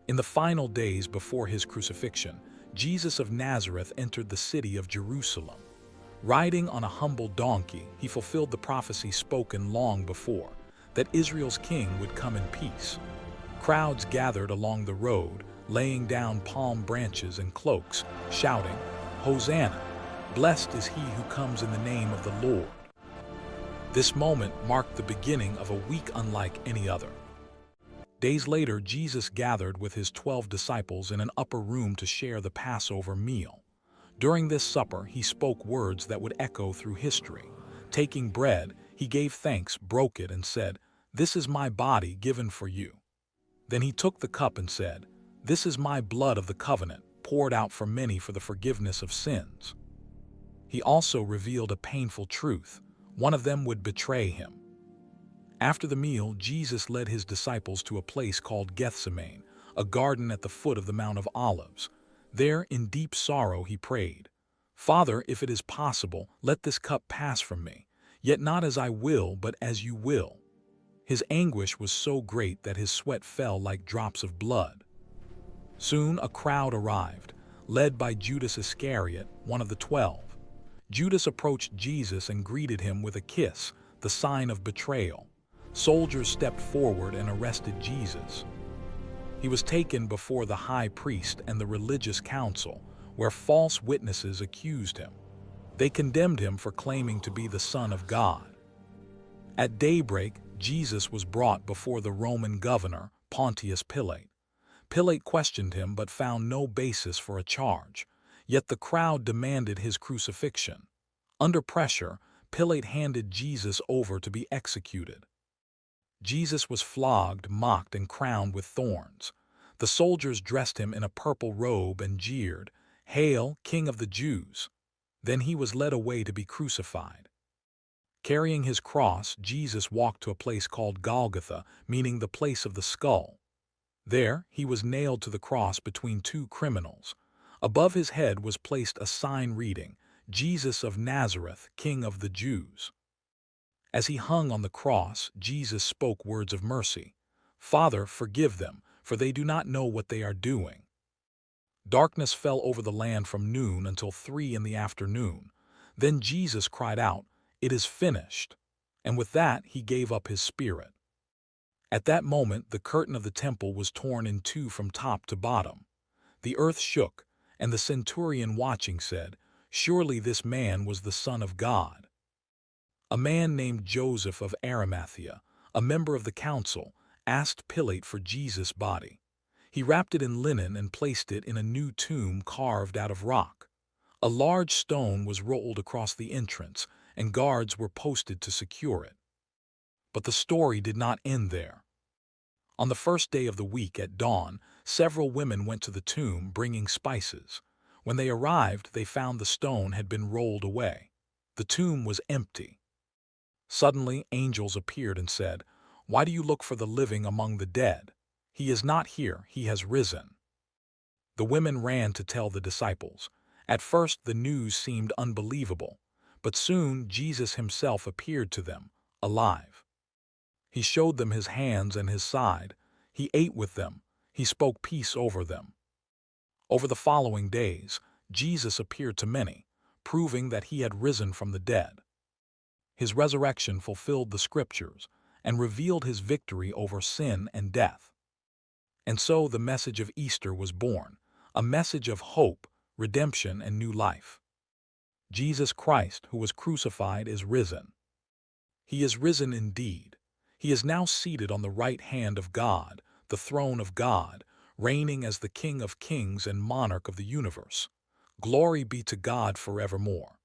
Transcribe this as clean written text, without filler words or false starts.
In the final days before his crucifixion, Jesus of Nazareth entered the city of Jerusalem. Riding on a humble donkey, he fulfilled the prophecy spoken long before, that Israel's king would come in peace. Crowds gathered along the road, laying down palm branches and cloaks, shouting, "Hosanna! Blessed is he who comes in the name of the Lord." This moment marked the beginning of a week unlike any other. Days later, Jesus gathered with his 12 disciples in an upper room to share the Passover meal. During this supper, he spoke words that would echo through history. Taking bread, he gave thanks, broke it, and said, "This is my body given for you." Then he took the cup and said, "This is my blood of the covenant, poured out for many for the forgiveness of sins." He also revealed a painful truth. One of them would betray him. After the meal, Jesus led his disciples to a place called Gethsemane, a garden at the foot of the Mount of Olives. There, in deep sorrow, he prayed, "Father, if it is possible, let this cup pass from me, yet not as I will, but as you will." His anguish was so great that his sweat fell like drops of blood. Soon a crowd arrived, led by Judas Iscariot, one of the 12. Judas approached Jesus and greeted him with a kiss, the sign of betrayal. Soldiers stepped forward and arrested Jesus. He was taken before the high priest and the religious council, where false witnesses accused him. They condemned him for claiming to be the Son of God. At daybreak, Jesus was brought before the Roman governor, Pontius Pilate. Pilate questioned him but found no basis for a charge, yet the crowd demanded his crucifixion. Under pressure, Pilate handed Jesus over to be executed. Jesus was flogged, mocked, and crowned with thorns. The soldiers dressed him in a purple robe and jeered, "Hail, King of the Jews!" Then he was led away to be crucified. Carrying his cross, Jesus walked to a place called Golgotha, meaning the place of the skull. There, he was nailed to the cross between two criminals. Above his head was placed a sign reading, "Jesus of Nazareth, King of the Jews." As he hung on the cross, Jesus spoke words of mercy. "Father, forgive them, for they do not know what they are doing." Darkness fell over the land from noon until 3 in the afternoon. Then Jesus cried out, "It is finished." And with that, he gave up his spirit. At that moment, the curtain of the temple was torn in two from top to bottom. The earth shook, and the centurion watching said, "Surely this man was the Son of God." A man named Joseph of Arimathea, a member of the council, asked Pilate for Jesus' body. He wrapped it in linen and placed it in a new tomb carved out of rock. A large stone was rolled across the entrance, and guards were posted to secure it. But the story did not end there. On the first day of the week at dawn, several women went to the tomb bringing spices. When they arrived, they found the stone had been rolled away. The tomb was empty. Suddenly, angels appeared and said, "Why do you look for the living among the dead? He is not here, he has risen." The women ran to tell the disciples. At first, the news seemed unbelievable, but soon Jesus himself appeared to them, alive. He showed them his hands and his side. He ate with them. He spoke peace over them. Over the following days, Jesus appeared to many, proving that he had risen from the dead. His resurrection fulfilled the scriptures and revealed his victory over sin and death. And so the message of Easter was born, a message of hope, redemption, and new life. Jesus Christ, who was crucified, is risen. He is risen indeed. He is now seated on the right hand of God, the throne of God, reigning as the King of kings and monarch of the universe. Glory be to God forevermore.